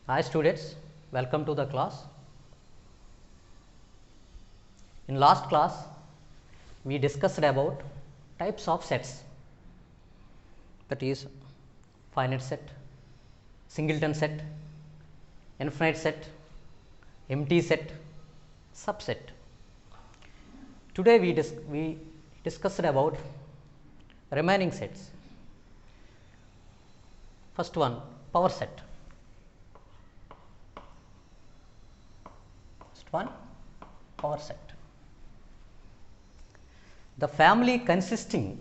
Hi students, welcome to the class. In last class, we discussed about types of sets, that is finite set, singleton set, infinite set, empty set, subset. Today we discussed about remaining sets. First one, power set. First one, power set. The family consisting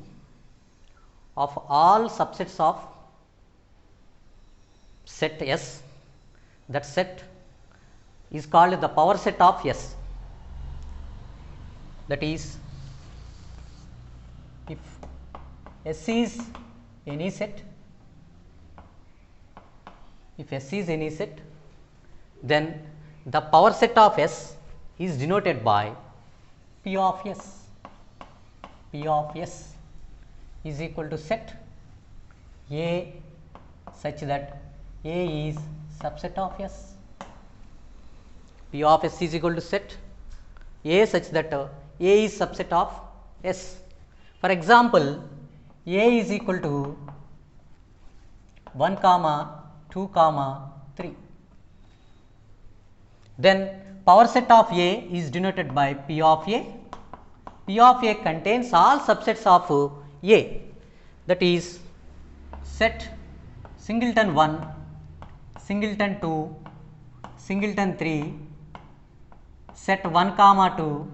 of all subsets of set S, that set is called the power set of S. That is, if S is any set, then the power set of S is denoted by P of S. P of S is equal to set A such that A is subset of S. P of S is equal to set A such that A is subset of S. For example, A is equal to 1, 2, 3. Then power set of A is denoted by P of A. P of A contains all subsets of A, that is set singleton 1, singleton 2, singleton 3, set 1, 2,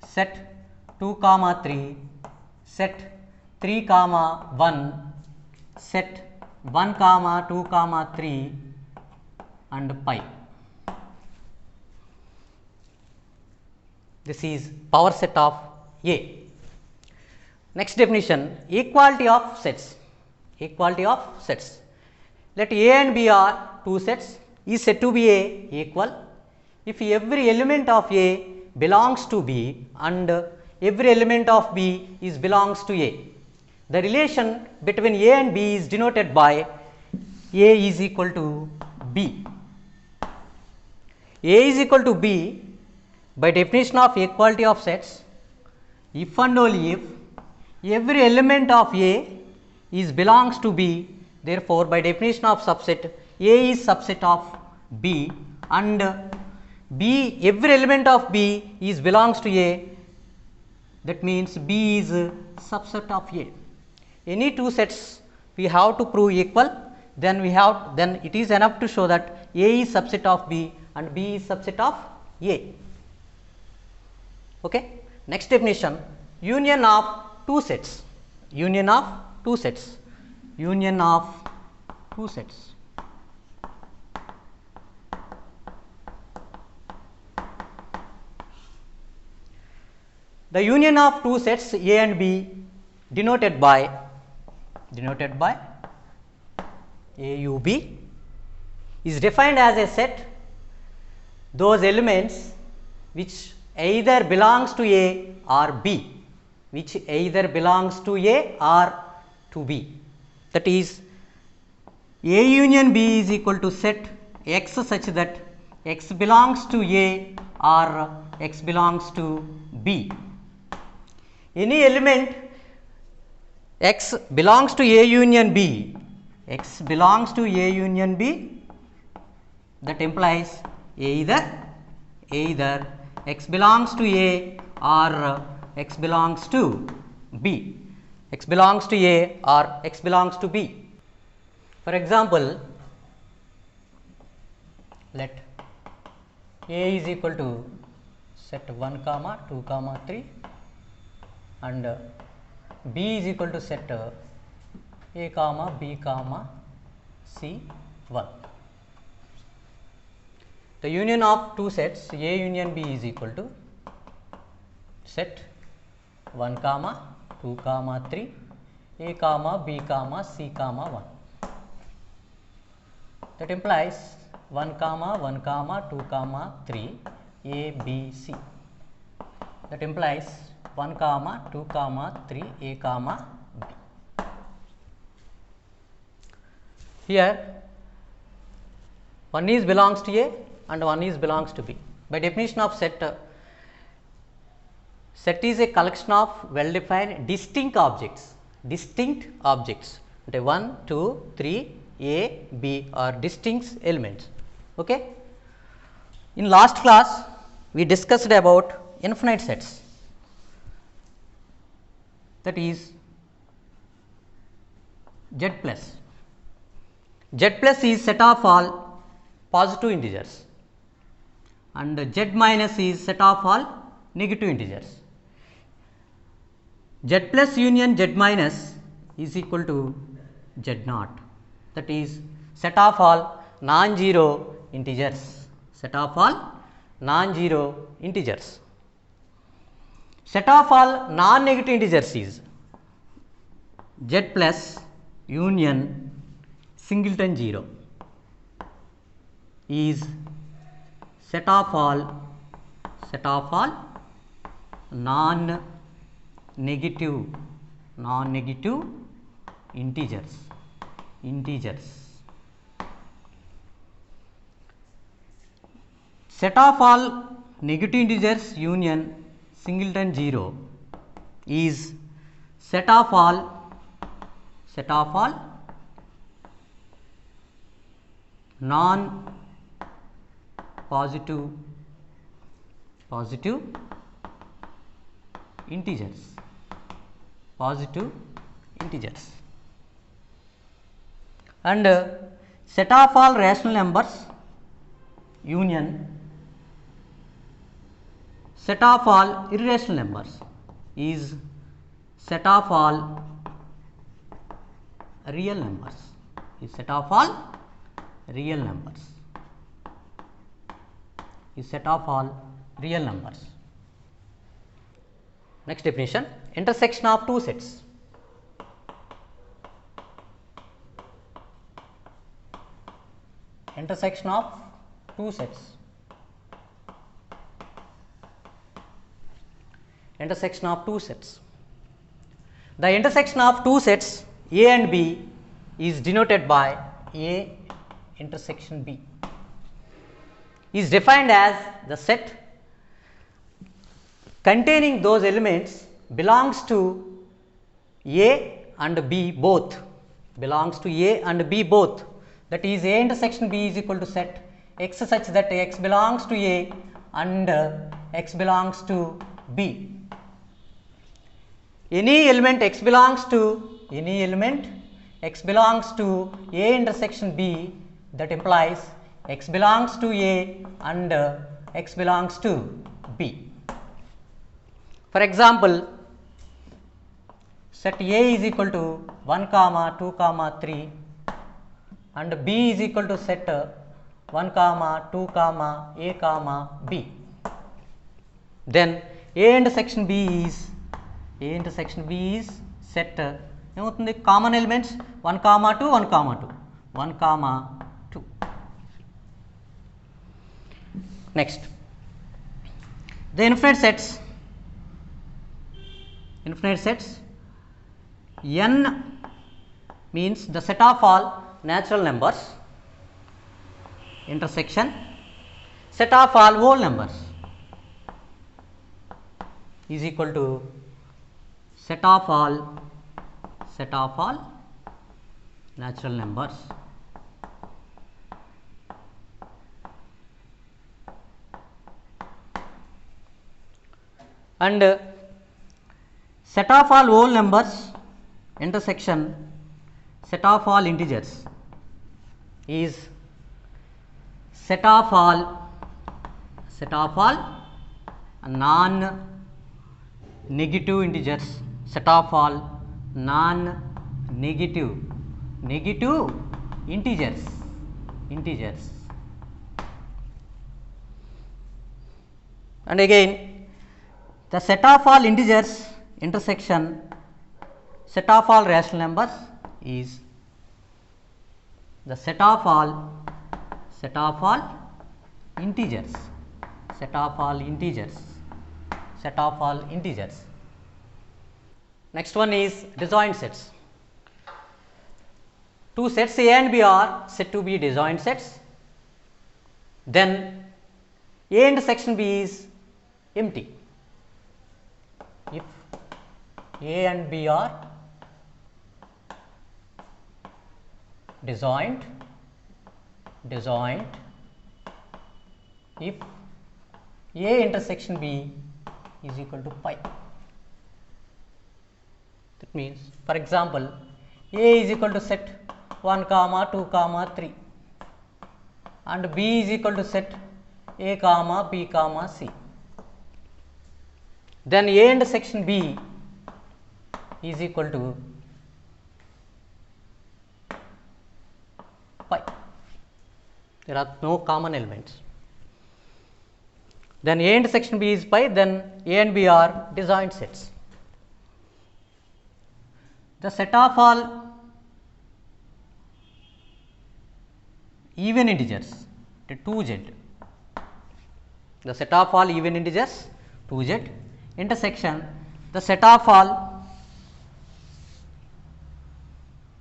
set 2, 3, set 3, 1, set 1, 2, 3 and pi. This is power set of A. Next definition, equality of sets. Equality of sets. Let A and B are two sets, is said to be A equal if every element of A belongs to B and every element of B is belongs to A. The relation between A and B is denoted by A is equal to B. A is equal to B by definition of equality of sets, if and only if every element of A is belongs to B, therefore by definition of subset A is subset of B and B, every element of B is belongs to A, that means B is subset of A. Any two sets we have to prove equal, then it is enough to show that A is subset of B and B is subset of A. Okay. Next definition, union of two sets. Union of two sets. Union of two sets. The union of two sets A and B denoted by AUB is defined as a set those elements which either belongs to A or B, which either belongs to A or to B. That is, A union B is equal to set X such that X belongs to A or X belongs to B. Any element X belongs to A union B, X belongs to A union B, that implies either X belongs to A or X belongs to B. X belongs to A or X belongs to B. For example, let A is equal to set 1, 2, 3 and B is equal to set A, B, C 1. The union of two sets A union B is equal to set 1, 2, 3, A, B, C, 1. That implies 1, 2, 3, A, B, C. That implies 1, 2, 3, A, B. Here One is belongs to A and one is belongs to B. By definition of set, set is a collection of well defined distinct objects. Distinct objects. 1, 2, 3, A, B are distinct elements. Okay. In last class, we discussed about infinite sets, that is Z plus. Z plus is set of all positive integers and Z minus is set of all negative integers. Z plus union Z minus is equal to Z naught, that is set of all non-zero integers. Set of all non-zero integers. Set of all non-negative integers is Z plus union singleton 0 is set of all non-negative integers. Set of all negative integers union singleton 0 is set of all non positive integers. And set of all rational numbers union set of all irrational numbers is set of all real numbers. Set of all real numbers. Next definition, intersection of two sets. Intersection of two sets. Intersection of two sets. The intersection of two sets A and B is denoted by A intersection B. Is defined as the set containing those elements belongs to A and B both. That is A intersection B is equal to set X such that X belongs to A and X belongs to B. Any element X belongs to A intersection B, that implies X belongs to A and X belongs to B. For example, set A is equal to 1, 2, 3 and B is equal to set 1, 2, A, B. Then A intersection B is set common elements 1, 2, 1, 2. Next, the infinite sets. N means the set of all natural numbers, intersection set of all whole numbers is equal to set of all natural numbers. And set of all whole numbers intersection set of all integers is set of all non-negative integers, set of all non-negative integers. And again, the set of all integers intersection set of all rational numbers is the set of all integers. Next one is disjoint sets. Two sets A and B are said to be disjoint sets then A intersection B is empty. If A and B are disjoint, if A intersection B is equal to pi. That means, for example, A is equal to set 1 comma 2 comma 3 and B is equal to set A comma B comma C. Then A intersection B is equal to pi. There are no common elements. Then A intersection B is pi, then A and B are disjoint sets. The set of all even integers, 2z, the set of all even integers 2z intersection the set of all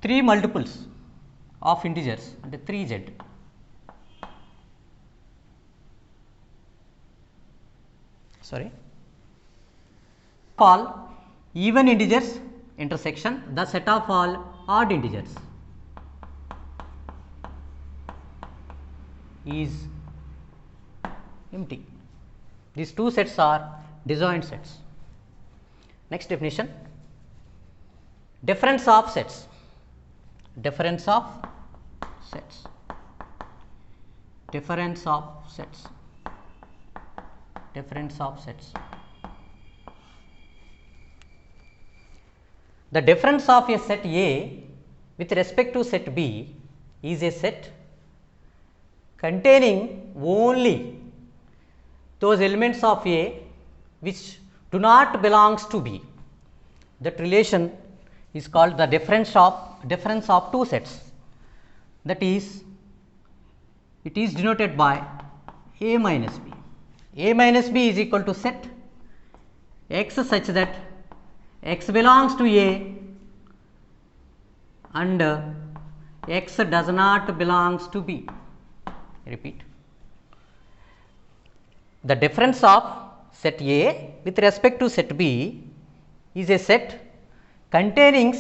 3 multiples of integers, 3z. Sorry, all even integers intersection the set of all odd integers is empty. These two sets are disjoint sets. Next definition, difference of sets. Difference of sets. Difference of sets. Difference of sets. The difference of a set A with respect to set B is a set containing only those elements of A which do not belongs to B. That relation is called the difference of two sets. That is, it is denoted by A minus B. A minus B is equal to set X such that X belongs to A and X does not belongs to B. Repeat. The difference of set A with respect to set B is a set containing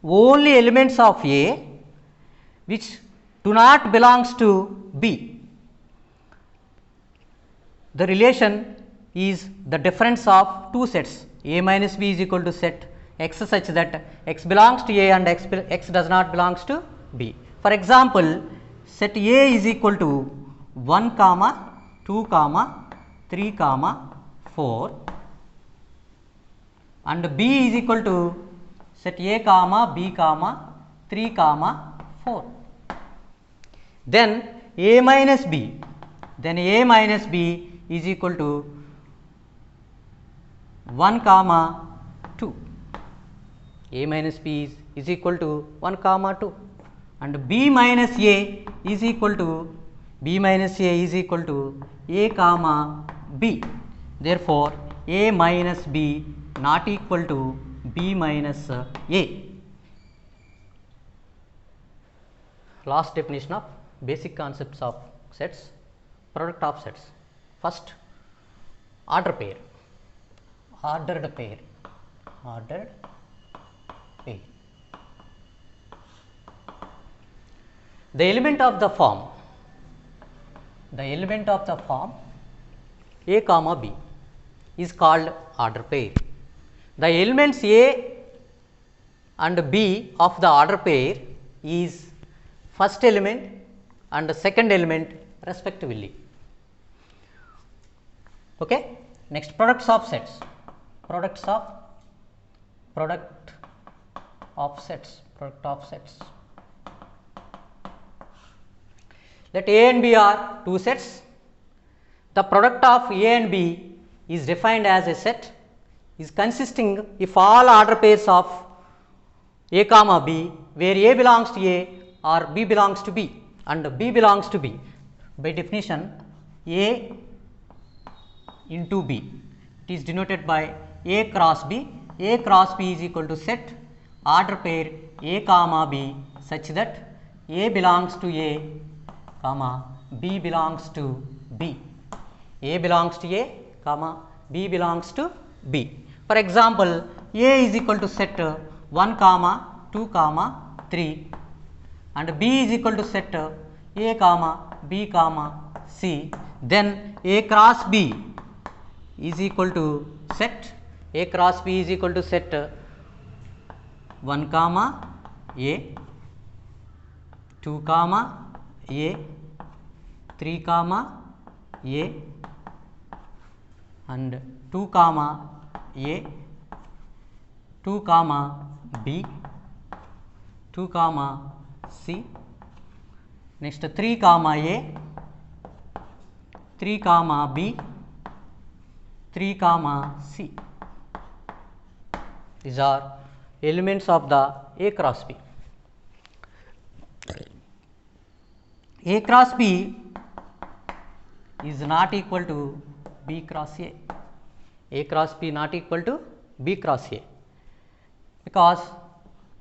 only elements of A which do not belongs to B. The relation is the difference of two sets. A minus B is equal to set X such that X belongs to A and X does not belongs to B. For example, set A is equal to 1 comma 2 comma 3 comma 4 and B is equal to set A comma B comma 3 comma 4. Then A minus B is equal to 1 comma 2. A minus B is equal to 1 comma 2 and B minus A is equal to A comma B. Therefore, A minus B not equal to B minus A. Last definition of basic concepts of sets, product of sets. First, ordered pair. The element of the form A comma B is called ordered pair. The elements A and B of the ordered pair is first element and the second element respectively. Okay. Next, products of sets. Product of sets. Let A and B are two sets. The product of A and B is defined as a set is consisting if all ordered pairs of A comma B where A belongs to A or B belongs to B and B belongs to B. By definition, A into B, it is denoted by A cross B. A cross B is equal to set ordered pair A comma B such that A belongs to A comma B belongs to B. A belongs to A, comma B belongs to B. For example, A is equal to set 1 comma 2 comma 3 and B is equal to set A comma B comma C. Then A cross B is equal to set A cross B is equal to set 1 comma A, 2 comma A, 3 comma A and 2 comma A, 2 comma B, 2 comma C, next 3 comma A, 3 comma B, 3 comma C. These are elements of the A cross B. A cross B is not equal to B cross A. A cross B not equal to B cross A, because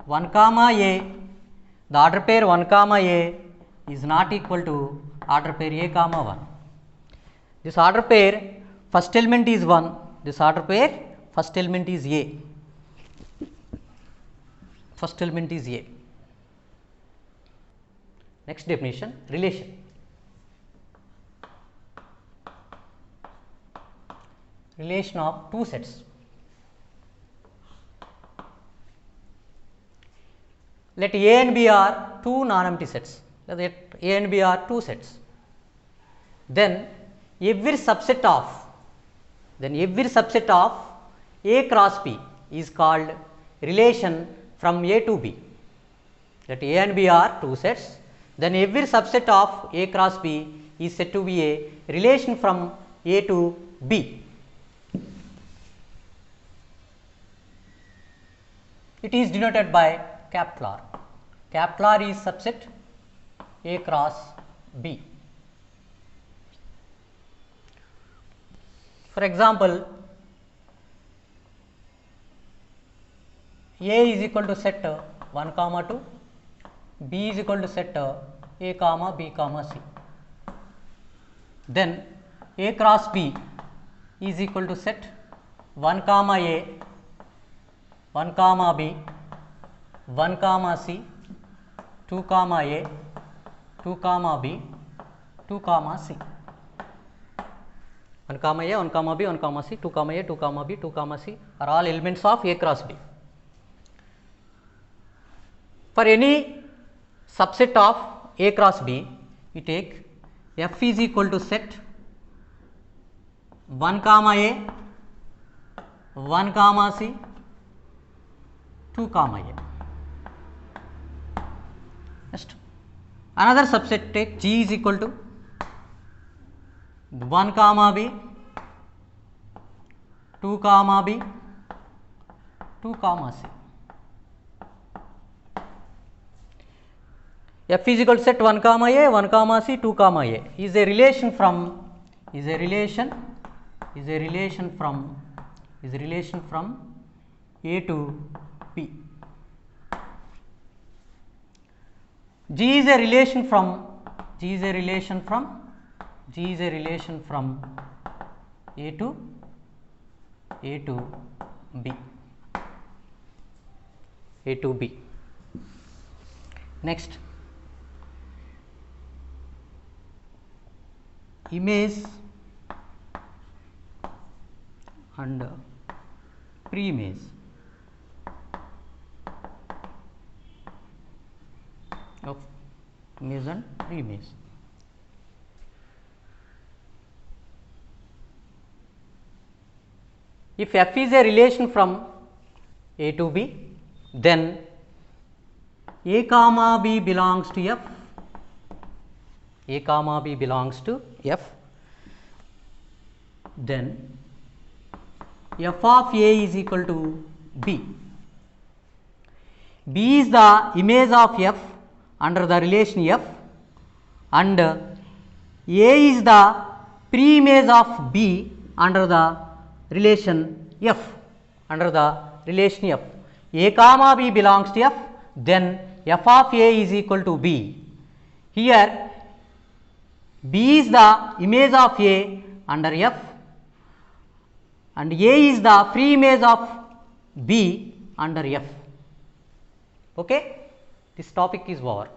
1 comma A, the order pair 1 comma A is not equal to order pair A comma 1. This order pair first element is 1, this order pair first element is A. First element is A. Next definition, relation. Relation of two sets. Let A and B are two non-empty sets. Let A and B are two sets. Then every subset of A cross B is called relation from A to B. Let A and B are two sets, then every subset of A cross B is said to be a relation from A to B. It is denoted by capital R. Capital R is subset A cross B. For example, A is equal to set 1 comma 2, B is equal to set A comma B comma C. Then A cross B is equal to set 1 comma A, 1 comma B, 1 comma C, 2 comma A, 2 comma B, 2 comma C. 1 comma A, 1 comma B, 1 comma C, 2 comma A, 2 comma B, 2 comma C are all elements of A cross B. For any subset of A cross B, we take F is equal to set 1 comma A, 1 comma C, 2 comma A. Next, another subset, take G is equal to 1 comma B, 2 comma B, 2 comma C. F is equal to set 1 comma A, 1 comma C, 2 comma A is a relation from A to B. G is a relation from A to B. A to B. Next, image and pre-image. Of image and pre-image. If F is a relation from A to B, then A comma B belongs to F. A comma B belongs to F. Then F of A is equal to B. B is the image of F under the relation F, and A is the pre-image of B under the relation F. A comma B belongs to F, then F of A is equal to B. Here B is the image of A under F and A is the free image of B under F. Okay, this topic is over.